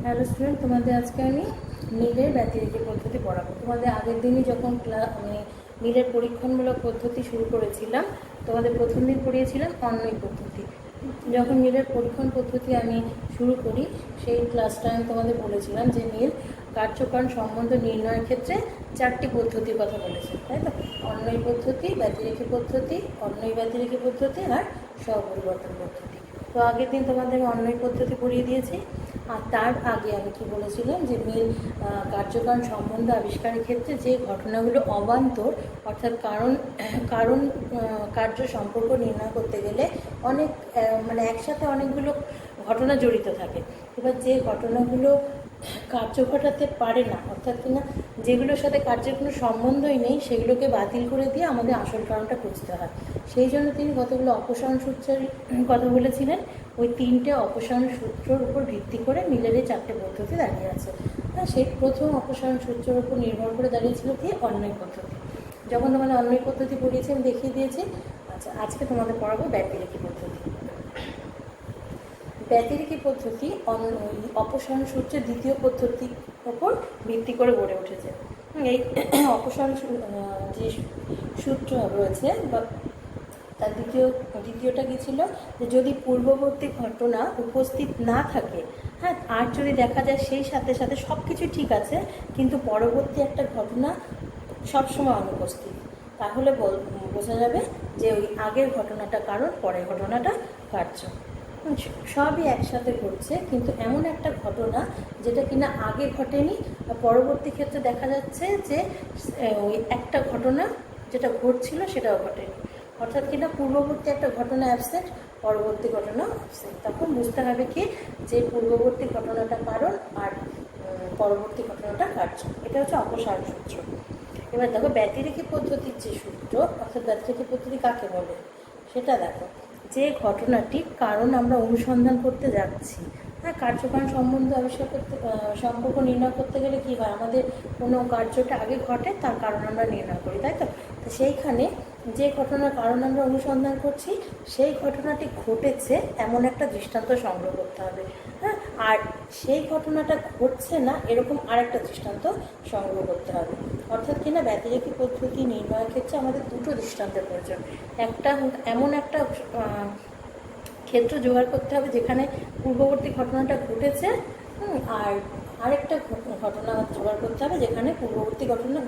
Hello student, তোমাদের আজকে আমি নীলের ব্যতিরেকি পদ্ধতি পড়াবো। তোমাদের আগের দিনই যখন আমি নীলের পরীক্ষণমূলক পদ্ধতি শুরু করেছিলাম, তোমাদের প্রথম দিন পড়িয়েছিলাম অন্বয় পদ্ধতি। যখন নীলের পরীক্ষণ পদ্ধতি আমি শুরু করি, সেই ক্লাসটা আমি তোমাদের বলেছিলাম যে নীল কার্যকারণ সম্বন্ধ নির্ণয়ের ক্ষেত্রে 4টি পদ্ধতির কথা বলেছে, তাই তো? অন্বয় পদ্ধতি, ব্যতিরেকি পদ্ধতি, অন্বয় ব্যতিরেকি পদ্ধতি আর সহপরিবর্তন পদ্ধতি। তো আগের দিন তোমাদের আমি অন্বয় পদ্ধতি পড়িয়ে দিয়েছি। আর তার আগে আমি কি বলেছিলাম যে মিল কার্যকারণ সম্বন্ধ আবিষ্কারের ক্ষেত্রে যে ঘটনাগুলো অবান্তর, অর্থাৎ কারণ কার্য সম্পর্ক নির্ণয় করতে গেলে অনেক মানে একসাথে অনেকগুলো ঘটনা জড়িত থাকে। এবার যে ঘটনাগুলো কার্য ঘটাতে পারে না, অর্থাৎ কিনা যেগুলোর সাথে কার্যের কোনো সম্বন্ধই নেই, সেগুলোকে বাতিল করে দিয়ে আমাদের আসল কারণটা খুঁজতে হয়। সেই জন্য তিনি কতগুলো অপসারণ সূত্রের কথা বলেছিলেন। ওই 3টে অপসারণ সূত্রের উপর ভিত্তি করে মিলের এই 4টে পদ্ধতি দাঁড়িয়ে আছে। হ্যাঁ, সেই প্রথম অপসারণ সূত্রের উপর নির্ভর করে দাঁড়িয়েছিল কি অন্বয় পদ্ধতি। যখন তোমাদের অন্বয় পদ্ধতি পড়িয়েছি আমি দেখিয়ে দিয়েছি। আচ্ছা, আজকে তোমাদের পড়াবো ব্যতিরেকি পদ্ধতি। ব্যতিরেকি পদ্ধতি অপসারণ সূত্রের দ্বিতীয় পদ্ধতির ওপর ভিত্তি করে গড়ে উঠেছে। এই অপসারণ যে সূত্র রয়েছে বা তার দ্বিতীয়টা কী ছিল, যে যদি পূর্ববর্তী ঘটনা উপস্থিত না থাকে, হ্যাঁ, আর যদি দেখা যায় সেই সাথে সাথে সব কিছু ঠিক আছে কিন্তু পরবর্তী একটা ঘটনা সবসময় অনুপস্থিত, তাহলে বোঝা যাবে যে ওই আগের ঘটনাটা কারণ, পরের ঘটনাটা কার্য। সবই একসাথে ঘটছে কিন্তু এমন একটা ঘটনা যেটা কিনা আগে ঘটেনি, পরবর্তী ক্ষেত্রে দেখা যাচ্ছে যে ওই একটা ঘটনা যেটা ঘটছিল সেটাও ঘটেনি, অর্থাৎ কিনা পূর্ববর্তী একটা ঘটনা অ্যাবসেন্ট, পরবর্তী ঘটনা অ্যাবসেন্ট। তখন বুঝতে হবে কি যে পূর্ববর্তী ঘটনাটা কারণ আর পরবর্তী ঘটনাটা কার্য। এটা হচ্ছে অপসারণ সূত্র। এবার দেখো ব্যতিরেকি পদ্ধতির যে সূত্র, অর্থাৎ ব্যতিরেকি পদ্ধতি কাকে বলে সেটা দেখো। যে ঘটনাটির কারণ আমরা অনুসন্ধান করতে যাচ্ছি, হ্যাঁ, কার্যকারণ সম্বন্ধ আবিষ্কার করতে সম্পর্ক নির্ণয় করতে গেলে কী হয়, আমাদের কোনো কার্যটা আগে ঘটে তার কারণ আমরা নির্ণয় করি, তাই তো? তো সেইখানে যে ঘটনার কারণ আমরা অনুসন্ধান করছি সেই ঘটনাটি ঘটেছে এমন একটা দৃষ্টান্ত সংগ্রহ করতে হবে, হ্যাঁ, আর সেই ঘটনাটা ঘটছে না এরকম আরেকটা দৃষ্টান্ত সংগ্রহ করতে হবে। অর্থাৎ কিনা ব্যতিরেকি পদ্ধতি নির্ণয়ের ক্ষেত্রে আমাদের দুটো দৃষ্টান্তের প্রয়োজন। একটা এমন একটা ক্ষেত্র জোগাড় করতে হবে যেখানে পূর্ববর্তী ঘটনাটা ঘটেছে, আর আরেকটা ঘটনা জোগাড় করতে হবে যেখানে পূর্ববর্তী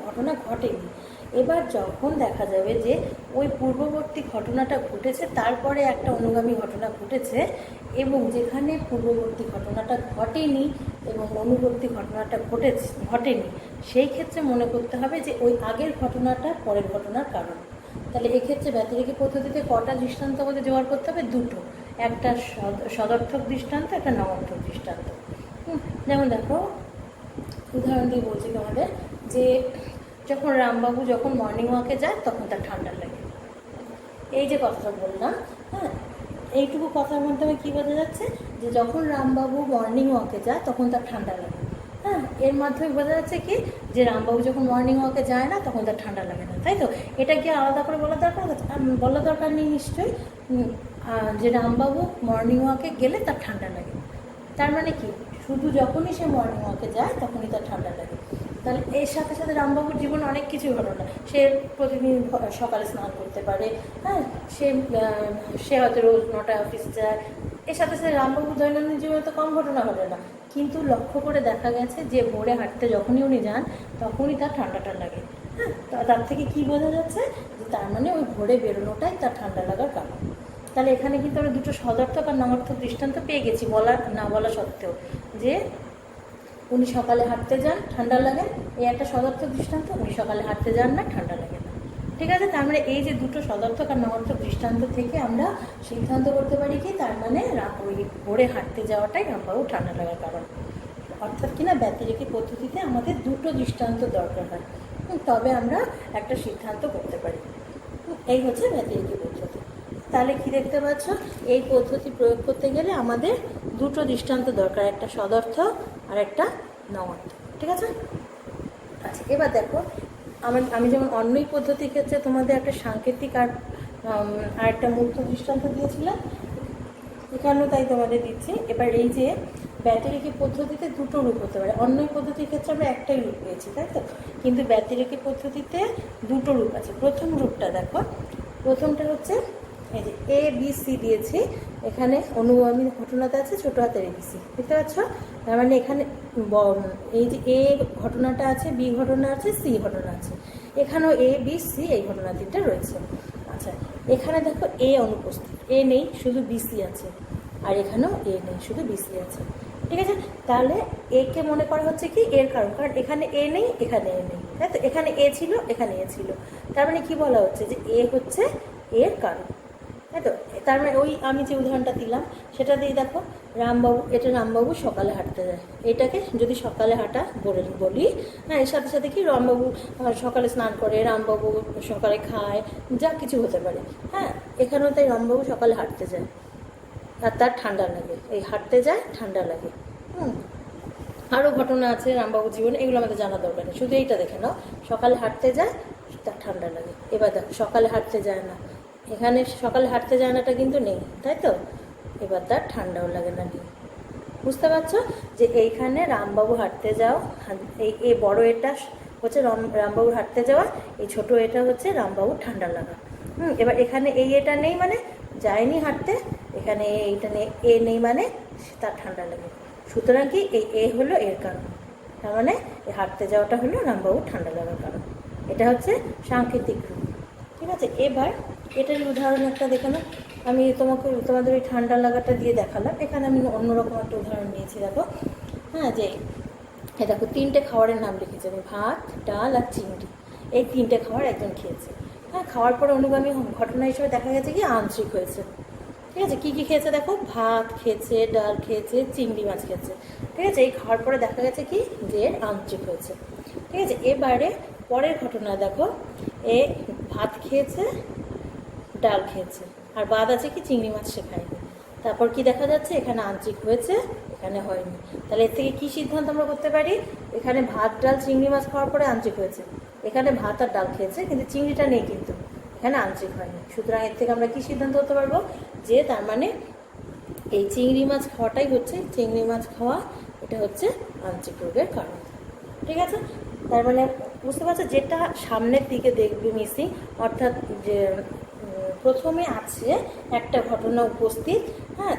ঘটনা ঘটেনি। এবার যখন দেখা যাবে যে ওই পূর্ববর্তী ঘটনাটা ঘটেছে তারপরে একটা অনুগামী ঘটনা ঘটেছে, এবং যেখানে পূর্ববর্তী ঘটনাটা ঘটেনি এবং অনুবর্তী ঘটনাটা ঘটেনি, সেই ক্ষেত্রে মনে করতে হবে যে ওই আগের ঘটনাটা পরের ঘটনার কারণ। তাহলে এক্ষেত্রে ব্যতিরেকি পদ্ধতিতে কটা দৃষ্টান্ত আমাদের জোগাড় করতে হবে? দুটো। একটা সদর্থক দৃষ্টান্ত, একটা নমর্থক দৃষ্টান্ত। যেমন দেখো, উদাহরণ দিয়ে বলছি তোমাদের যে যখন রামবাবু যখন মর্নিং ওয়াকে যায় তখন তার ঠান্ডা লাগে। এই যে কথাটা বললাম, হ্যাঁ, এইটুকু কথার মাধ্যমে কী বোঝা যাচ্ছে যে যখন রামবাবু মর্নিং ওয়াকে যায় তখন তার ঠান্ডা লাগে। হ্যাঁ, এর মাধ্যমে বোঝা যাচ্ছে কি যে রামবাবু যখন মর্নিং ওয়াকে যায় না তখন তার ঠান্ডা লাগে না, তাই তো? এটা কি আলাদা করে বলার দরকার নেই নিশ্চয়ই, যে রামবাবু মর্নিং ওয়াকে গেলে তার ঠান্ডা লাগে। তার মানে কি, শুধু যখনই সে মর্নিং ওয়াকে যায় তখনই তার ঠান্ডা লাগে। তাহলে এর সাথে সাথে রামবাবুর জীবনে অনেক কিছুই ঘটনা। সে প্রতিদিন সকালে স্নান করতে পারে, হ্যাঁ, সে হয়তো রোজ 9টায় অফিস যায়। এর সাথে সাথে রামবাবুর দৈনন্দিন জীবনে তো কম ঘটনা ঘটে না, কিন্তু লক্ষ্য করে দেখা গেছে যে ভোরে হাঁটতে যখনই উনি যান তখনই তার ঠান্ডাটা লাগে। হ্যাঁ, তার থেকে কী বোঝা যাচ্ছে যে তার মানে ওই ভোরে বেরোনোটাই তার ঠান্ডা লাগার কারণ। তাহলে এখানে কিন্তু আমরা দুটো সদর্থক আর নমর্থক দৃষ্টান্ত পেয়ে গেছি, বলা সত্ত্বেও, যে উনি সকালে হাঁটতে যান ঠান্ডা লাগে, এই একটা সদর্থক দৃষ্টান্ত, উনি সকালে হাঁটতে যান না ঠান্ডা লাগে না। ঠিক আছে, তার মানে এই যে দুটো সদর্থক আর নমর্থক দৃষ্টান্ত থেকে আমরা সিদ্ধান্ত করতে পারি কি তার মানে ওই ভোরে হাঁটতে যাওয়াটাই রামবাবু ঠান্ডা লাগার কারণ। অর্থাৎ কিনা ব্যতিরেকি পদ্ধতিতে আমাদের দুটো দৃষ্টান্ত দরকার হয়, তবে আমরা একটা সিদ্ধান্ত করতে পারি। এই হচ্ছে ব্যতিরেকি পদ্ধতি। তাহলে কি দেখতে পাচ্ছ, এই পদ্ধতি প্রয়োগ করতে গেলে আমাদের দুটো দৃষ্টান্ত দরকার, একটা সদর্থক আর একটা নমর্থক। ঠিক আছে? আচ্ছা, এবার দেখো, আমি যেমন অন্বয় পদ্ধতির ক্ষেত্রে তোমাদের একটা সাংকেতিক আর একটা মুক্ত দৃষ্টান্ত দিয়েছিলাম, এখানেও তাই তোমাদের দিচ্ছি। এবার এই যে ব্যতিরেকি পদ্ধতিতে দুটো রূপ হতে পারে। অন্য পদ্ধতির ক্ষেত্রে আমরা একটাই রূপ পেয়েছি, তাই তো? কিন্তু ব্যতিরেকি পদ্ধতিতে দুটো রূপ আছে। প্রথম রূপটা দেখো, প্রথমটা হচ্ছে এই যে এ বি সি দিয়েছি, এখানে অনুগামী ঘটনাতে আছে ছোটো হাতের ABC, দেখতে পাচ্ছ? তার মানে এখানে এই যে এ ঘটনাটা আছে, বি ঘটনা আছে, সি ঘটনা আছে, এখানেও এ বি সি এই ঘটনা তিনটা রয়েছে। আচ্ছা, এখানে দেখো এ অনুপস্থিত, এ নেই, শুধু BC আছে, আর এখানেও এ নেই, শুধু BC আছে। ঠিক আছে, তাহলে একে মনে করা হচ্ছে কি এর কারণ, কারণ এখানে এ নেই, এখানে এ নেই, তাই তো? এখানে এ ছিল, এখানে এ ছিল, তার মানে কি বলা হচ্ছে যে এ হচ্ছে এর কারণ, তাই তো? তার মানে ওই আমি যে উদাহরণটা দিলাম সেটা দিয়ে দেখো, রামবাবু, এটা রামবাবু সকালে হাঁটতে যায়, এটাকে যদি সকালে হাঁটা বলি, হ্যাঁ, এর সাথে সাথে কি রামবাবু সকালে স্নান করে, রামবাবু সকালে খায়, যা কিছু হতে পারে। হ্যাঁ, এখানেও তাই রামবাবু সকালে হাঁটতে যায় আর তার ঠান্ডা লাগে, এই হাঁটতে যায় ঠান্ডা লাগে। আরও ঘটনা আছে রামবাবুর জীবনে, এগুলো আমাদের জানা দরকার নেই, শুধু এইটা দেখে নাও, সকালে হাঁটতে যায় তার ঠান্ডা লাগে। এবার দেখো সকালে হাঁটতে যায় না, এখানে সকালে হাঁটতে যায় নাটা কিন্তু নেই, তাই তো? এবার তার ঠান্ডাও লাগে না, নেই। বুঝতে পারছো যে এইখানে রামবাবু হাঁটতে যাও, এই বড় এটা হচ্ছে রামবাবুর হাঁটতে যাওয়া, এই ছোট এটা হচ্ছে রামবাবুর ঠান্ডা লাগা। এবার এখানে এই এটা নেই মানে যায়নি হাঁটতে, এখানে এইটা নেই, এ নেই মানে তার ঠান্ডা লাগে। সুতরাং কি এই এ হলো এর কারণ, তার মানে এই হাঁটতে যাওয়াটা হলো রামবাবুর ঠান্ডা লাগার কারণ। এটা হচ্ছে সাংকেতিক রূপ। ঠিক আছে, এবার এটার উদাহরণ একটা দেখে নাও। আমি তোমাদের ওই ঠান্ডা লাগাটা দিয়ে দেখালাম, এখানে আমি অন্যরকম একটা উদাহরণ নিয়েছি। দেখো, হ্যাঁ, যে এ দেখো তিনটে খাবারের নাম লিখেছি আমি, ভাত, ডাল আর চিংড়ি। এই তিনটে খাবার একজন খেয়েছে। হ্যাঁ, খাওয়ার পরে অনুগামী ঘটনা হিসেবে দেখা গেছে কি আংশিক হয়েছে। ঠিক আছে, কী কী খেয়েছে দেখো, ভাত খেয়েছে, ডাল খেয়েছে, চিংড়ি মাছ খেয়েছে। ঠিক আছে, এই খাওয়ার পরে দেখা গেছে কি যে আংশিক হয়েছে। ঠিক আছে, এবারে পরের ঘটনা দেখো, এ ভাত খেয়েছে, ডাল খেয়েছে, আর বাদ আছে কি চিংড়ি মাছ সে খায়নি। তারপর কি দেখা যাচ্ছে, এখানে আংশিক হয়েছে, এখানে হয়নি। তাহলে এর থেকে কী সিদ্ধান্ত আমরা করতে পারি, এখানে ভাত ডাল চিংড়ি মাছ খাওয়ার পরে আংশিক হয়েছে, এখানে ভাত আর ডাল খেয়েছে কিন্তু চিংড়িটা নেই, কিন্তু এখানে আংশিক হয়নি। সুতরাং এর থেকে আমরা কী সিদ্ধান্ত করতে পারবো, যে তার মানে এই চিংড়ি মাছ খাওয়াটাই হচ্ছে, চিংড়ি মাছ খাওয়া এটা হচ্ছে আংশিক রোগের কারণ। ঠিক আছে, তার মানে বুঝতে পারছো, যেটা সামনের দিকে দেখবে মিসিং, অর্থাৎ যে প্রথমে আছে একটা ঘটনা উপস্থিত, হ্যাঁ,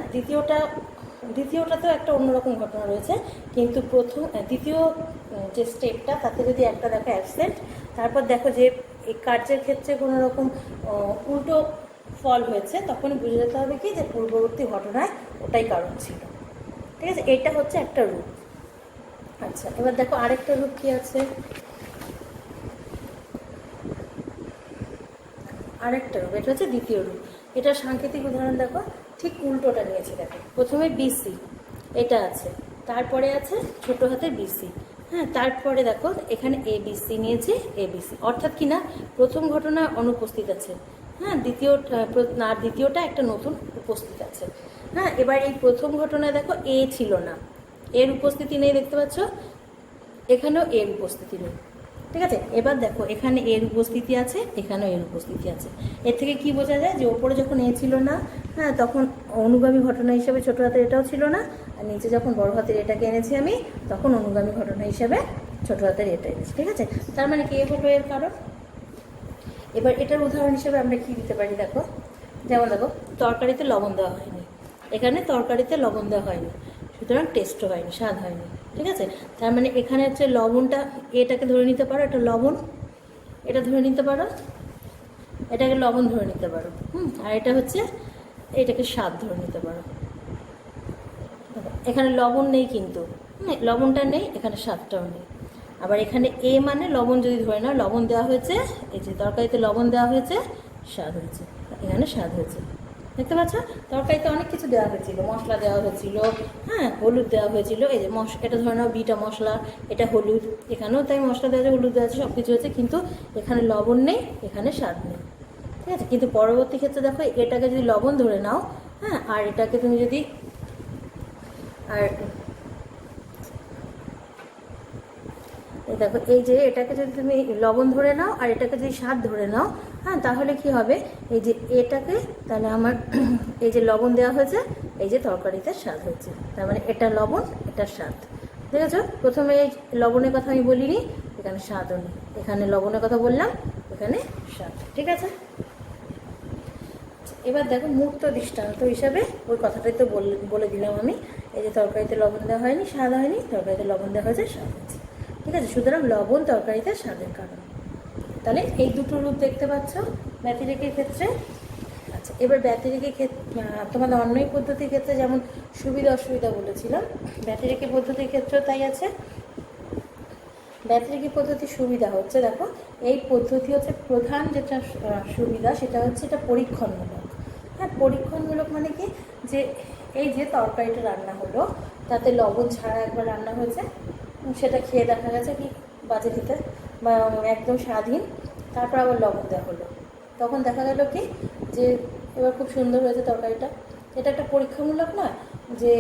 দ্বিতীয়টাতেও একটা অন্যরকম ঘটনা রয়েছে, কিন্তু দ্বিতীয় যে স্টেপটা তাতে যদি একটা দেখো অ্যাবসেন্ট, তারপর দেখো যে এই কার্যের ক্ষেত্রে কোনো রকম উল্টো ফল হয়েছে, তখন বুঝে যেতে হবে কি যে পূর্ববর্তী ঘটনায় ওটাই কারণ ছিল। ঠিক আছে, এটা হচ্ছে একটা রূপ। আচ্ছা, এবার দেখো আরেকটা রূপ কি আছে, আরেকটা রূপ, এটা হচ্ছে দ্বিতীয় রূপ। এটা সাংকেতিক উদাহরণ দেখো, ঠিক উল্টোটা নিয়েছি। দেখো প্রথমে BC এটা আছে, তারপরে আছে ছোট হাতের BC, হ্যাঁ, তারপরে দেখো এখানে ABC নিয়েছি, ABC অর্থাৎ কি না, প্রথম ঘটনা অনুপস্থিত আছে, হ্যাঁ, দ্বিতীয়টা একটা নতুন উপস্থিত আছে। হ্যাঁ, এবার এই প্রথম ঘটনায় দেখো এ ছিল না, এর উপস্থিতি নেই, দেখতে পাচ্ছ, এখানেও এর উপস্থিতি নেই। ঠিক আছে, এবার দেখো এখানে এর উপস্থিতি আছে, এখানেও এর উপস্থিতি আছে। এর থেকে কি বোঝা যায় যে ওপরে যখন এ ছিল না, হ্যাঁ, তখন অনুগামী ঘটনা হিসেবে ছোটো হাতের এটাও ছিল না, আর নিচে যখন বড় হাতের এটাকে এনেছি আমি, তখন অনুগামী ঘটনা হিসেবে ছোটো হাতের এটা এনেছি। ঠিক আছে, তার মানে কি হলো এর কারণ। এবার এটার উদাহরণ হিসেবে আমরা কি দিতে পারি দেখো, যেমন দেখো তরকারিতে লবণ দেওয়া হয়নি, এখানে তরকারিতে লবণ দেওয়া হয়নি, সুতরাং টেস্টও হয়নি, স্বাদ হয়নি। ঠিক আছে, তার মানে এখানে হচ্ছে লবণটা, এটাকে ধরে নিতে পারো, এটা লবণ, এটা ধরে নিতে পারো, এটাকে লবণ ধরে নিতে পারো, আর এটা হচ্ছে এটাকে স্বাদ ধরে নিতে পারো। এখানে লবণ নেই, কিন্তু লবণটা নেই, এখানে স্বাদটাও নেই। আবার এখানে এ মানে লবণ যদি ধরে নাও, লবণ দেওয়া হয়েছে, এই যে তরকারিতে লবণ দেওয়া হয়েছে, স্বাদ হয়েছে, এখানে স্বাদ হয়েছে। দেখতে পাচ্ছ, তরকারিতে অনেক কিছু দেওয়া হয়েছিল, মশলা দেওয়া হয়েছিল, হ্যাঁ, হলুদ দেওয়া হয়েছিল, এই যে এটা ধরে নাও বিটা মশলা, এটা হলুদ, এখানেও তাই মশলা দেওয়া আছে, হলুদ দেওয়া আছে, সব কিছু হয়েছে, কিন্তু এখানে লবণ নেই, এখানে স্বাদ নেই। ঠিক আছে, কিন্তু পরবর্তী ক্ষেত্রে দেখো এটাকে যদি লবণ ধরে নাও, হ্যাঁ, আর এটাকে তুমি যদি দেখো এই যে এটাকে যদি তুমি লবণ ধরে নাও আর এটাকে যদি স্বাদ ধরে নাও, হ্যাঁ, তাহলে কি হবে, এই যে এটাকে, তাহলে আমার এই যে লবণ দেওয়া হয়েছে, এই যে তরকারিতে স্বাদ হচ্ছে। তার মানে এটা লবণ, এটা স্বাদ। দেখেছো, প্রথমে এই লবণের কথা আমি বলিনি, এখানে স্বাদও নেই। এখানে লবণের কথা বললাম, এখানে স্বাদ। ঠিক আছে, এবার দেখো মূর্ত দৃষ্টান্ত হিসাবে ওই কথাটাই তো বলে দিলাম আমি। এই যে তরকারিতে লবণ দেওয়া হয়নি, স্বাদ হয়নি, তরকারিতে লবণ দেওয়া হয়েছে, স্বাদ হয়েছে। ঠিক আছে, সুতরাং লবণ তরকারিতে স্বাদের কারণ। তাহলে এই দুটো রূপ দেখতে পাচ্ছ ব্যতিরেকের ক্ষেত্রে। আচ্ছা, এবার ব্যতিরেকের ক্ষেত্রে তোমাদের অন্যই পদ্ধতির ক্ষেত্রে যেমন সুবিধা অসুবিধা বলেছিলাম, ব্যতিরেকের পদ্ধতির ক্ষেত্রেও তাই আছে। ব্যতিরেকী পদ্ধতির সুবিধা হচ্ছে, দেখো এই পদ্ধতি হচ্ছে প্রধান যেটা সুবিধা সেটা হচ্ছে এটা পরীক্ষণমূলক। হ্যাঁ, পরীক্ষণমূলক মানে কি, যে এই যে তরকারিটা রান্না হলো তাতে লবণ ছাড়া একবার রান্না হয়েছে, সেটা খেয়ে দেখা গেছে কি বাজে খেতে বা একদম স্বাদহীন, তারপর আবার লবণ দেওয়া হলো, তখন দেখা গেল কি যে এবার খুব সুন্দর হয়েছে তরকারিটা। এটা একটা পরীক্ষামূলক নয়, যে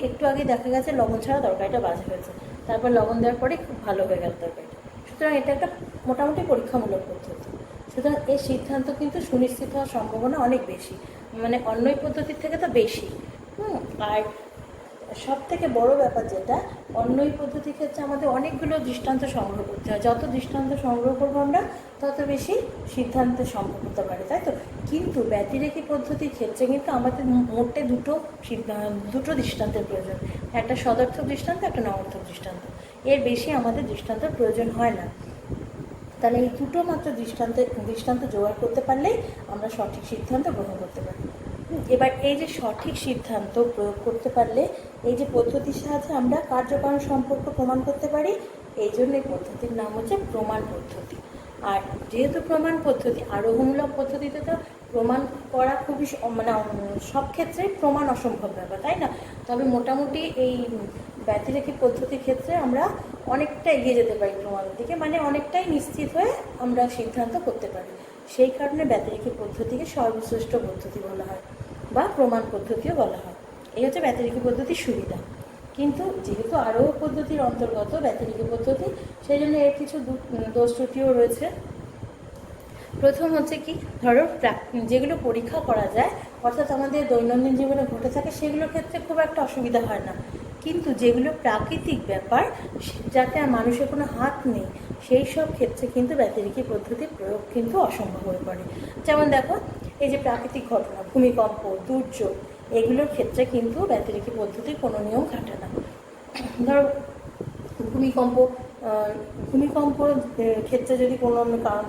একটু আগে দেখা গেছে লবণ ছাড়া তরকারিটা বাজে হয়েছে, তারপর লবণ দেওয়ার পরে খুব ভালো হয়ে গেল তরকারিটা। সুতরাং এটা একটা মোটামুটি পরীক্ষামূলক পদ্ধতি। সুতরাং এই সিদ্ধান্ত কিন্তু সুনিশ্চিত হওয়ার সম্ভাবনা অনেক বেশি, মানে অন্য পদ্ধতির থেকে তো বেশি। আর সব থেকে বড় ব্যাপার যেটা, অন্য পদ্ধতির ক্ষেত্রে আমাদের অনেকগুলো দৃষ্টান্ত সংগ্রহ করতে হয়। যত দৃষ্টান্ত সংগ্রহ করবো আমরা তত বেশি সিদ্ধান্তে সম্ভব হতে পারে, তাই তো? কিন্তু ব্যতিরেকী পদ্ধতির ক্ষেত্রে কিন্তু আমাদের মোটে দুটো দৃষ্টান্তের প্রয়োজন, একটা সদর্থক দৃষ্টান্ত, একটা নঅর্থক দৃষ্টান্ত। এর বেশি আমাদের দৃষ্টান্তের প্রয়োজন হয় না। তাহলে এই দুটো মাত্র দৃষ্টান্ত জোগাড় করতে পারলেই আমরা সঠিক সিদ্ধান্ত গ্রহণ করতে পারি। এবার এই যে সঠিক সিদ্ধান্ত প্রয়োগ করতে পারলে এই যে পদ্ধতির সাহায্যে আমরা কার্যকারণ সম্পর্ক প্রমাণ করতে পারি, এই জন্য এই পদ্ধতির নাম হচ্ছে প্রমাণ পদ্ধতি। আর যেহেতু প্রমাণ পদ্ধতি, আরোহমূলক পদ্ধতিতে তো প্রমাণ করা খুবই মানে সব ক্ষেত্রেই প্রমাণ অসম্ভব ব্যাপার, তাই না? তবে মোটামুটি এই ব্যতিরেকী পদ্ধতির ক্ষেত্রে আমরা অনেকটা এগিয়ে যেতে পারি প্রমাণের দিকে, মানে অনেকটাই নিশ্চিত হয়ে আমরা সিদ্ধান্ত করতে পারি। সেই কারণে ব্যতিরেকী পদ্ধতিকে সর্বশ্রেষ্ঠ পদ্ধতি বলা হয় বা প্রমাণ পদ্ধতিও বলা হয়। এই হচ্ছে ব্যতিরেকী পদ্ধতির সুবিধা। কিন্তু যেহেতু আরোহ পদ্ধতির অন্তর্গত ব্যতিরেকী পদ্ধতি, সেই জন্য এর কিছু দোষ ত্রুটিও রয়েছে। প্রথম হচ্ছে কি, ধরো যেগুলো পরীক্ষা করা যায়, অর্থাৎ আমাদের দৈনন্দিন জীবনে ঘটে থাকে, সেগুলোর ক্ষেত্রে খুব একটা অসুবিধা হয় না। কিন্তু যেগুলো প্রাকৃতিক ব্যাপার, যাতে আর মানুষের কোনো হাত নেই, সেই সব ক্ষেত্রে কিন্তু ব্যতিরেকী পদ্ধতির প্রয়োগ কিন্তু অসম্ভব হয়ে পড়ে। যেমন দেখো, এই যে প্রাকৃতিক ঘটনা, ভূমিকম্প, দুর্যোগ, এগুলোর ক্ষেত্রে কিন্তু ব্যতিরেকী পদ্ধতির কোনো নিয়ম খাটে না। ধরো ভূমিকম্পর ক্ষেত্রে যদি কোনো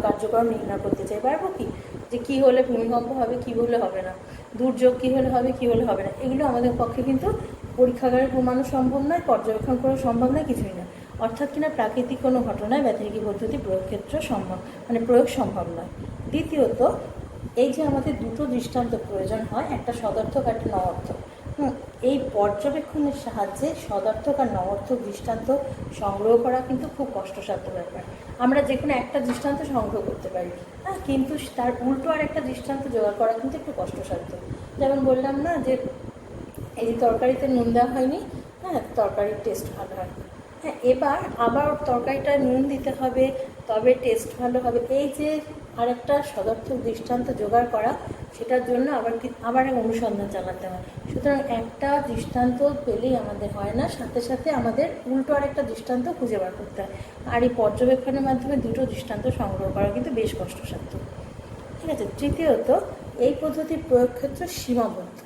কার্যক্রম নির্ণয় করতে চাই, পারবো কি যে কী হলে ভূমিকম্প হবে, কী হলে হবে না, দুর্যোগ কী হলে হবে, কী হলে হবে না, এগুলো আমাদের পক্ষে কিন্তু পরীক্ষাগারে প্রমাণও সম্ভব নয়, পর্যবেক্ষণ করা সম্ভব নয়, কিছুই না। অর্থাৎ কিনা প্রাকৃতিক কোনো ঘটনায় ব্যতিরেকী পদ্ধতি প্রয়োগ সম্ভব নয়। দ্বিতীয়ত, এই যে আমাদের দুটো দৃষ্টান্ত প্রয়োজন হয়, একটা সদর্থক, একটা নঅর্থক। এই পর্যবেক্ষণের সাহায্যে সদর্থক আর নঅর্থক দৃষ্টান্ত সংগ্রহ করা কিন্তু খুব কষ্টসাধ্য ব্যাপার। আমরা যে কোনো একটা দৃষ্টান্ত সংগ্রহ করতে পারি, হ্যাঁ, কিন্তু তার উল্টো আর একটা দৃষ্টান্ত জোগাড় করা কিন্তু একটু কষ্টসাধ্য। যেমন বললাম না যে এই যে তরকারিতে নুন দেওয়া হয়নি, হ্যাঁ, তরকারির টেস্ট ভালো হয়। হ্যাঁ, এবার আবার তরকারিটা নুন দিতে হবে, তবে টেস্ট ভালো হবে। এই যে আরেকটা সদর্থক দৃষ্টান্ত জোগাড় করা, সেটার জন্য আবার অনুসন্ধান চালাতে হয়। সুতরাং একটা দৃষ্টান্ত পেলেই আমাদের হয় না, সাথে সাথে আমাদের উল্টো আরেকটা দৃষ্টান্ত খুঁজে বার করতে হয়। আর এই পর্যবেক্ষণের মাধ্যমে দুটো দৃষ্টান্ত সংগ্রহ করা কিন্তু বেশ কষ্টসাধ্য। ঠিক আছে। তৃতীয়ত, এই পদ্ধতির প্রয়োগ ক্ষেত্র সীমাবদ্ধ।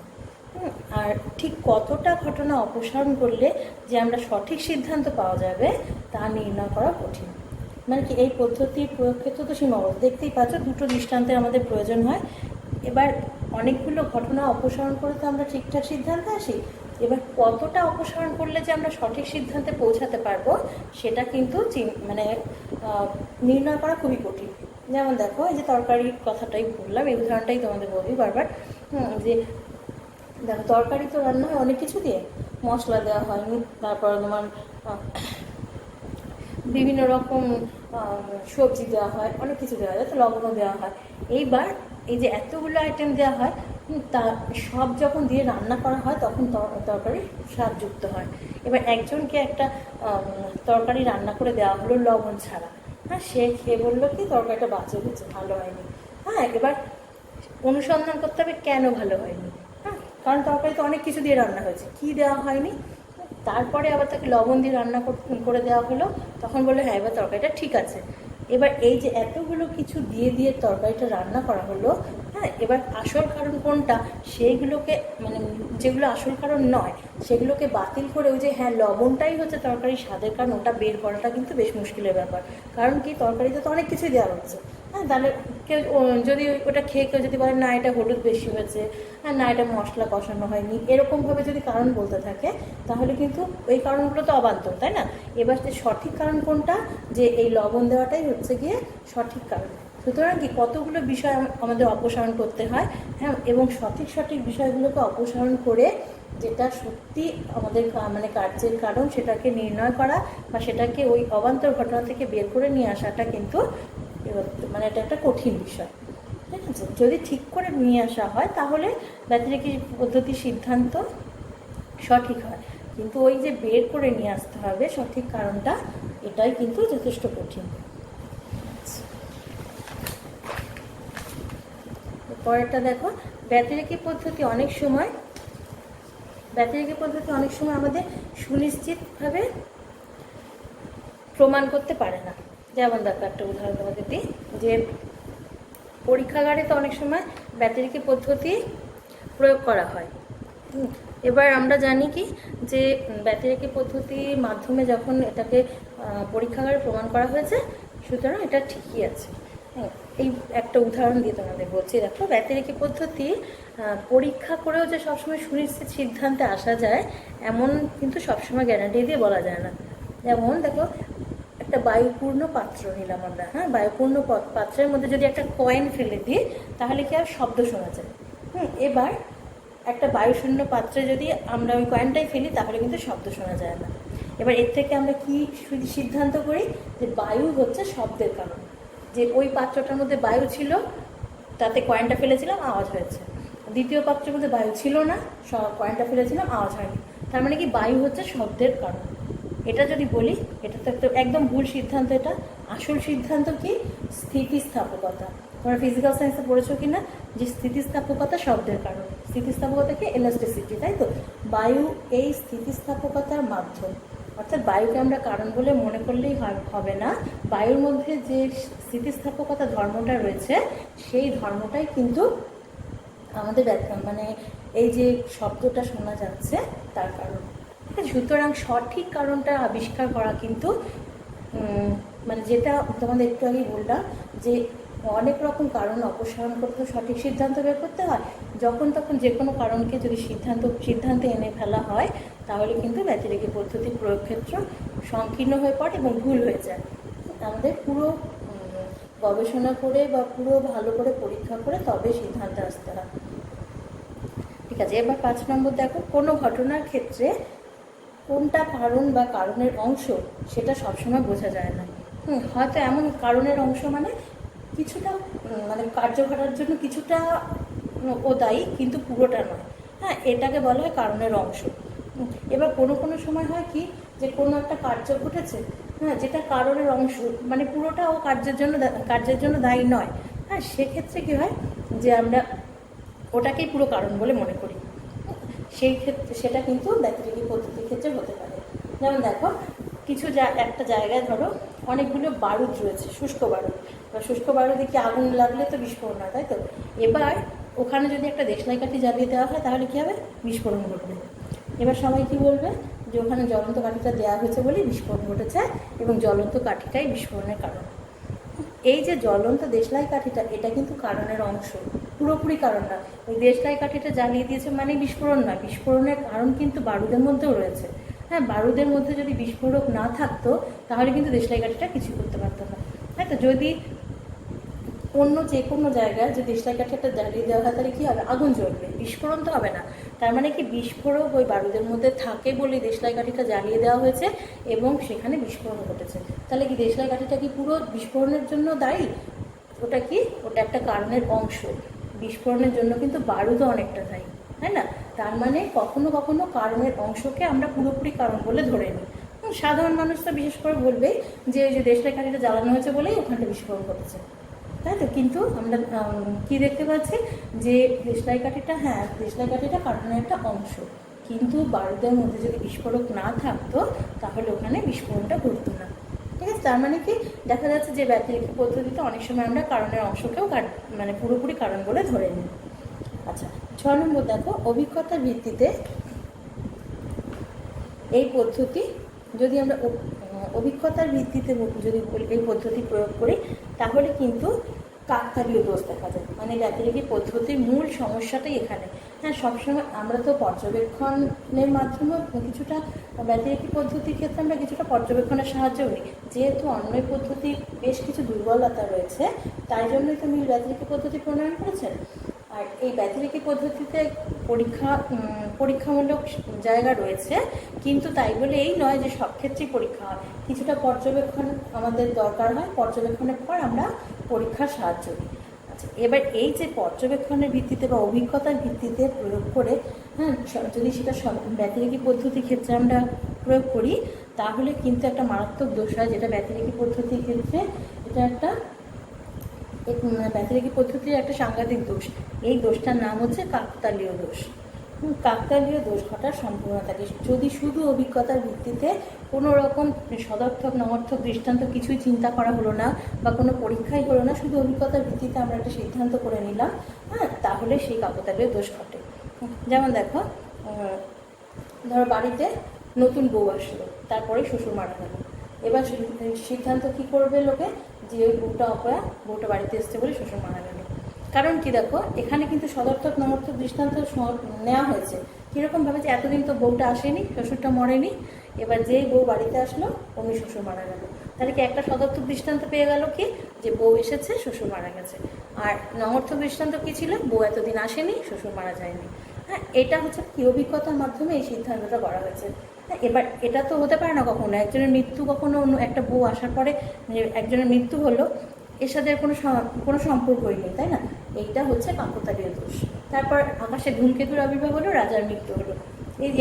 আর ঠিক কতটা ঘটনা অপসারণ করলে যে আমরা সঠিক সিদ্ধান্ত পাওয়া যাবে তা নির্ণয় করা কঠিন। মানে কি, এই পদ্ধতির প্রয়োগ ক্ষেত্র তো সীমাবদ্ধ, দেখতেই পাচ্ছ দুটো দৃষ্টান্তের আমাদের প্রয়োজন হয়। এবার অনেকগুলো ঘটনা অপসারণ করে তো আমরা ঠিকঠাক সিদ্ধান্তে আসি, এবার কতটা অপসারণ করলে যে আমরা সঠিক সিদ্ধান্তে পৌঁছাতে পারবো সেটা কিন্তু নির্ণয় করা খুবই কঠিন। যেমন দেখো, এই যে তরকারির কথাটাই বললাম, এই উদাহরণটাই তোমাদের বলি বারবার, যে দেখো তরকারি তো রান্না হয় অনেক কিছু দিয়ে, মশলা দেওয়া হয়, তারপর তোমার বিভিন্ন রকম সবজি দেওয়া হয়, অনেক কিছু দেওয়া হয়, তো লবণও দেওয়া হয়। এইবার এই যে এতগুলো আইটেম দেওয়া হয়, তা সব যখন দিয়ে রান্না করা হয় তখন তরকারি স্বাদযুক্ত হয়। এবার একজনকে একটা তরকারি রান্না করে দেওয়া হলো লবণ ছাড়া, হ্যাঁ, সে খেয়ে বললো কি তরকারিটা বাজে হয়েছে, ভালো হয়নি। হ্যাঁ, এবার অনুসন্ধান করতে হবে কেন ভালো হয়নি। হ্যাঁ, কারণ তরকারিতে অনেক কিছু দিয়ে রান্না হয়েছে, কি দেওয়া হয়নি। তারপরে আবার তাকে লবণ দিয়ে রান্না করে দেওয়া হলো, তখন বলে হ্যাঁ এবার তরকারিটা ঠিক আছে। এবার এই যে এতগুলো কিছু দিয়ে দিয়ে তরকারিটা রান্না করা হলো, হ্যাঁ, এবার আসল কারণ কোনটা সেইগুলোকে মানে যেগুলো আসল কারণ নয় সেগুলোকে বাতিল করে ওই যে হ্যাঁ লবণটাই হচ্ছে তরকারির স্বাদের কারণ, ওটা বের করাটা কিন্তু বেশ মুশকিলের ব্যাপার। কারণ কি তরকারিতে তো অনেক কিছুই দেওয়া হচ্ছে, হ্যাঁ, তাহলে কেউ যদি ওটা খেয়ে কেউ যদি বলে না এটা হলুদ বেশি হয়েছে, হ্যাঁ না এটা মশলা কষানো হয়নি, এরকমভাবে যদি কারণ বলতে থাকে তাহলে কিন্তু ওই কারণগুলো তো অবান্তর, তাই না? এবার যে সঠিক কারণ কোনটা, যে এই লবণ দেওয়াটাই হচ্ছে গিয়ে সঠিক কারণ। সুতরাং কি কতগুলো বিষয় আমাদের অপসারণ করতে হয়, হ্যাঁ, এবং সঠিক বিষয়গুলোকে অপসারণ করে যেটা সত্যি আমাদের মানে কার্যের কারণ সেটাকে নির্ণয় করা বা সেটাকে ওই অবান্তর ঘটনা থেকে বের করে নিয়ে আসাটা কিন্তু মানে এটা একটা কঠিন বিষয়, ঠিক আছে? যদি ঠিক করে নিয়ে আসা হয় তাহলে ব্যতিরেকি পদ্ধতির সিদ্ধান্ত সঠিক হয়, কিন্তু ওই যে বের করে নিয়ে আসতে হবে সঠিক কারণটা, এটাই কিন্তু যথেষ্ট কঠিন। পরেরটা দেখো, ব্যতিরেকি পদ্ধতি অনেক সময় আমাদের সুনিশ্চিতভাবে প্রমাণ করতে পারে না। যেমন দেখো একটা উদাহরণ তোমাদের দিই, যে পরীক্ষাগারে তো অনেক সময় ব্যতিরেকি পদ্ধতি প্রয়োগ করা হয়। এবার আমরা জানি কি যে ব্যতিরেকি পদ্ধতির মাধ্যমে যখন এটাকে পরীক্ষাগারে প্রমাণ করা হয়েছে, সুতরাং এটা ঠিকই আছে। হ্যাঁ, এই একটা উদাহরণ দিয়ে তোমাদের বলছি। দেখো, ব্যতিরেকি পদ্ধতি পরীক্ষা করেও যে সবসময় সুনিশ্চিত সিদ্ধান্তে আসা যায় এমন কিন্তু সবসময় গ্যারান্টি দিয়ে বলা যায় না। যেমন দেখো, একটা বায়ুপূর্ণ পাত্র নিলাম আমরা, হ্যাঁ, বায়ুপূর্ণ পাত্রের মধ্যে যদি একটা কয়েন ফেলে দিই তাহলে কি আর শব্দ শোনা যায়? এবার একটা বায়ুশূন্য পাত্রে যদি আমরা ওই কয়েনটাই ফেলি তাহলে কিন্তু শব্দ শোনা যায় না। এবার এর থেকে আমরা কি সিদ্ধান্ত করি, যে বায়ু হচ্ছে শব্দের কারণ, যে ওই পাত্রটার মধ্যে বায়ু ছিল, তাতে কয়েনটা ফেলেছিলাম, আওয়াজ হয়েছে। দ্বিতীয় পাত্রের মধ্যে বায়ু ছিল না, কয়েনটা ফেলেছিলাম, আওয়াজ হয়নি। তার মানে কি বায়ু হচ্ছে শব্দের কারণ। এটা যদি বলি এটা তো একদম ভুল সিদ্ধান্ত। এটা আসল সিদ্ধান্ত কি, স্থিতিস্থাপকতা। তোমরা ফিজিক্যাল সায়েন্সে পড়েছো কি না, যে স্থিতিস্থাপকতা শব্দের কারণ। স্থিতিস্থাপকতাকে এলাস্টিসিটি, তাই তো? বায়ু এই স্থিতিস্থাপকতার মাধ্যম, অর্থাৎ বায়ুকে আমরা কারণ বলে মনে করলেই হবে না, বায়ুর মধ্যে যে স্থিতিস্থাপকতা ধর্মটা রয়েছে সেই ধর্মটাই কিন্তু আমাদের মানে এই যে শব্দটা শোনা যাচ্ছে তার কারণ। সুতরাং সঠিক কারণটা আবিষ্কার করা কিন্তু মানে যেটা তোমাদের একটু আগেই বললাম, যে অনেক রকম কারণ অপসারণ করতে সঠিক সিদ্ধান্ত বের করতে হয়। যখন তখন যে কোনো কারণকে যদি সিদ্ধান্তে এনে ফেলা হয় তাহলে কিন্তু ব্যতিরেকি পদ্ধতির প্রয়োগ ক্ষেত্র সংকীর্ণ হয়ে পড়ে এবং ভুল হয়ে যায়। আমাদের পুরো গবেষণা করে বা পুরো ভালো করে পরীক্ষা করে তবে সিদ্ধান্তে আসতে হয়। ঠিক আছে, এবার 5 নম্বর দেখো, কোনো ঘটনার ক্ষেত্রে কোনটা কারণ বা কারণের অংশ সেটা সবসময় বোঝা যায় না। হয়তো এমন কারণের অংশ মানে কিছুটা মানে কার্য ঘটার জন্য কিছুটা ও দায়ী, কিন্তু পুরোটা নয়। হ্যাঁ, এটাকে বলা হয় কারণের অংশ। এবার কোনো সময় হয় কি, যে কোনো একটা কার্য ঘটেছে, হ্যাঁ, যেটা কারণের অংশ মানে পুরোটা ও কার্যের জন্য দায়ী নয়। হ্যাঁ, সেক্ষেত্রে কী হয়, যে আমরা ওটাকেই পুরো কারণ বলে মনে করি। সেই ক্ষেত্রে সেটা কিন্তু ব্যতিরেকি পদ্ধতির ক্ষেত্রে হতে পারে। যেমন দেখো, একটা জায়গায় ধরো অনেকগুলো বারুদ রয়েছে, শুষ্ক বারুদ, বা শুষ্ক বারুদে কি আগুন লাগলে তো বিস্ফোরণ হয়, তাই তো? এবার ওখানে যদি একটা দেশলাই কাঠি জ্বালিয়ে দেওয়া হয় তাহলে কী হবে, বিস্ফোরণ ঘটবে। এবার সবাই কী বলবে, যে ওখানে জ্বলন্ত কাঠিটা দেওয়া হয়েছে বলেই বিস্ফোরণ ঘটেছে এবং জ্বলন্ত কাঠিটাই বিস্ফোরণের কারণ। এই যে জ্বলন্ত দেশলাই কাঠিটা, এটা কিন্তু কারণের অংশ, পুরোপুরি কারণ না। ওই দেশলাই কাঠিটা জ্বালিয়ে দিয়েছে মানে বিস্ফোরণ নয়, বিস্ফোরণের কারণ কিন্তু বারুদের মধ্যেও রয়েছে। হ্যাঁ, বারুদের মধ্যে যদি বিস্ফোরক না থাকতো তাহলে কিন্তু দেশলাই কাঠিটা কিছু করতে পারতো না, তাই তো? যদি অন্য যে কোনো জায়গায় যে দেশলাই কাঠিটা জ্বালিয়ে দেওয়া হয় তাহলে কী হবে, আগুন জ্বলবে, বিস্ফোরণ তো হবে না। তার মানে কি বিস্ফোরক ওই বারুদের মধ্যে থাকে বলে দেশলাই কাঠিটা জ্বালিয়ে দেওয়া হয়েছে এবং সেখানে বিস্ফোরণ ঘটেছে। তাহলে কি দেশলাই কাঠিটা কি পুরো বিস্ফোরণের জন্য দায়ী? ওটা কি, ওটা একটা কারণের অংশ। বিস্ফোরণের জন্য কিন্তু বারুদও অনেকটা দায়ী, তাই না? তার মানে কখনো কখনো কারণের অংশকে আমরা পুরোপুরি কারণ বলে ধরে নিই। সাধারণ মানুষ তো বিশেষ করে বলবে যে ওই যে দেশলাই কাঠিটা জ্বালানো হয়েছে বলেই ওখানে বিস্ফোরণ ঘটেছে। তাই তো। কিন্তু আমরা কি দেখতে পাচ্ছি যে দেশলাই কাঠিটা, হ্যাঁ দেশলাই কাঠিটা কার্বনের একটা অংশ, কিন্তু বারুদের মধ্যে যদি বিস্ফোরক না থাকতো তাহলে ওখানে বিস্ফোরণটা ঘটতো না। ঠিক আছে, তার মানে কি দেখা যাচ্ছে যে ব্যতিরেকি পদ্ধতিতে অনেক সময় আমরা কারণের অংশকেও মানে পুরোপুরি কারণ বলে ধরে নিই। আচ্ছা, 6 নম্বর দেখো, অভিজ্ঞতার ভিত্তিতে এই পদ্ধতি যদি আমরা অভিজ্ঞতার ভিত্তিতে যদি এই পদ্ধতি প্রয়োগ করি তাহলে কিন্তু কাকতালীয় দোষ দেখা যায়। মানে ব্যতিরেকি পদ্ধতির মূল সমস্যাটাই এখানে। হ্যাঁ, সবসময় আমরা তো পর্যবেক্ষণের মাধ্যমে কিছুটা ব্যতিরেকি পদ্ধতির ক্ষেত্রে আমরা কিছুটা পর্যবেক্ষণের সাহায্য নিই, যেহেতু অন্যয় পদ্ধতির বেশ কিছু দুর্বলতা রয়েছে তাই জন্যই তো মিল ব্যতিরেকি পদ্ধতি প্রণয়ন করেছেন। আর এই ব্যতিরেকি পদ্ধতিতে পরীক্ষামূলক জায়গা রয়েছে, কিন্তু তাই বলে এই নয় যে সব ক্ষেত্রেই পরীক্ষা হয়, কিছুটা পর্যবেক্ষণ আমাদের দরকার হয়, পর্যবেক্ষণের পর আমরা পরীক্ষার সাহায্য নিই। আচ্ছা, এবার এই যে পর্যবেক্ষণের ভিত্তিতে বা অভিজ্ঞতার ভিত্তিতে প্রয়োগ করে, হ্যাঁ যদি সেটা ব্যতিরেকি পদ্ধতির ক্ষেত্রে আমরা প্রয়োগ করি তাহলে কিন্তু একটা মারাত্মক দোষ হয়, যেটা ব্যতিরেকি পদ্ধতির ক্ষেত্রে এটা একটা ব্যতিরেকি পদ্ধতির একটা সাংঘাতিক দোষ। এই দোষটার নাম হচ্ছে কাকতালীয় দোষ। কাকতালীয় দোষ ঘটার সম্ভাবনা থাকে যদি শুধু অভিজ্ঞতার ভিত্তিতে কোনো রকম সদর্থক নমর্থক দৃষ্টান্ত কিছুই চিন্তা করা হলো না বা কোনো পরীক্ষাই হলো না, শুধু অভিজ্ঞতার ভিত্তিতে আমরা একটা সিদ্ধান্ত করে নিলাম, হ্যাঁ তাহলে সেই কাকতালীয় দোষ ঘটে। যেমন দেখো, ধরো বাড়িতে নতুন বউ আসলো, তারপরে শ্বশুর মারা গেল। এবার সিদ্ধান্ত কি করবে লোকে, যে ওই বউটা অপয়া, বউটা বাড়িতে এসছে বলে শ্বশুর মারা গেল। কারণ কি দেখো, এখানে কিন্তু সদর্থক নমর্থক দৃষ্টান্ত নেওয়া হয়েছে। কীরকমভাবে যে এতদিন তো বউটা আসেনি, শ্বশুরটা মরেনি, এবার যেই বউ বাড়িতে আসলো অমনি শ্বশুর মারা গেল। তাহলে কি একটা সদর্থক দৃষ্টান্ত পেয়ে গেল কি, যে বউ এসেছে শ্বশুর মারা গেছে। আর নমর্থক দৃষ্টান্ত কী ছিল, বউ এতদিন আসেনি, শ্বশুর মারা যায়নি। হ্যাঁ, এটা হচ্ছে কি অভিজ্ঞতার মাধ্যমে এই সিদ্ধান্তটা করা হয়েছে। এবার এটা তো হতে পারে না কখনো, একজনের মৃত্যু কখনো অন্য একটা বউ আসার পরে একজনের মৃত্যু হলো, এর সাথে কোনো সম্পর্কই নেই, তাই না? এইটা হচ্ছে কাকতালীয় দোষ। তারপর আকাশে ধূমকেতুর আবির্ভাব হলো, রাজার মৃত্যু হলো।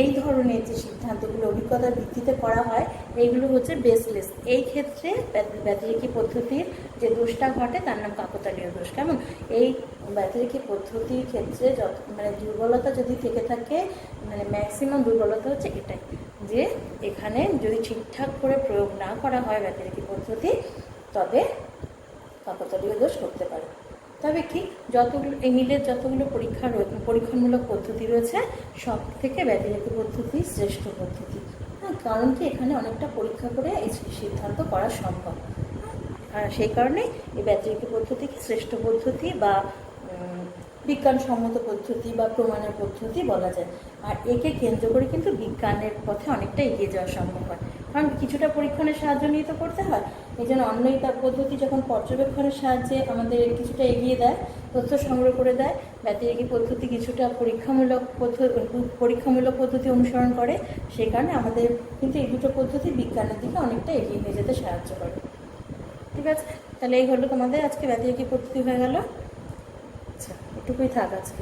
এই ধরনের যে সিদ্ধান্তগুলো অভিজ্ঞতার ভিত্তিতে করা হয় এইগুলো হচ্ছে বেসলেস। এই ক্ষেত্রে ব্যতিরেকি পদ্ধতির যে দোষটা ঘটে তার নাম কাকতালীয় দোষ। কেমন? এই ব্যতিরেকি পদ্ধতির ক্ষেত্রে মানে দুর্বলতা যদি থেকে থাকে, মানে ম্যাক্সিমাম দুর্বলতা হচ্ছে এটাই, যে এখানে যদি ঠিকঠাক করে প্রয়োগ না করা হয় ব্যতিরেকি পদ্ধতি, তবে কাকতালীয় দোষ করতে পারে। তবে কি, যতগুলো এই মিলের যতগুলো পরীক্ষণমূলক পদ্ধতি রয়েছে সব থেকে ব্যতিরেকি পদ্ধতি শ্রেষ্ঠ পদ্ধতি। হ্যাঁ, কারণ কি এখানে অনেকটা পরীক্ষা করে এই সিদ্ধান্ত করা সম্ভব। আর সেই কারণে এই ব্যতিরেকি পদ্ধতিকে শ্রেষ্ঠ পদ্ধতি বা বিজ্ঞানসম্মত পদ্ধতি বা প্রমাণের পদ্ধতি বলা যায়। আর একে কেন্দ্র করে কিন্তু বিজ্ঞানের পথে অনেকটা এগিয়ে যাওয়া সম্ভব হয়, কারণ কিছুটা পরীক্ষণের সাহায্য নিয়ে তো করতে হয়। এই জন্য অন্যই তার পদ্ধতি যখন পর্যবেক্ষণের সাহায্যে আমাদের কিছুটা এগিয়ে দেয়, তথ্য সংগ্রহ করে দেয়, ব্যতিরেকি পদ্ধতি কিছুটা পরীক্ষামূলক পদ্ধতি অনুসরণ করে। সেই কারণে আমাদের কিন্তু এই দুটো পদ্ধতি বিজ্ঞানের দিকে অনেকটা এগিয়ে নিয়ে যেতে সাহায্য করে। ঠিক আছে, তাহলে এই হলো তোমাদের আজকে ব্যতিরেকি পদ্ধতি হয়ে গেল। আচ্ছা, এটুকুই থাক আজকে।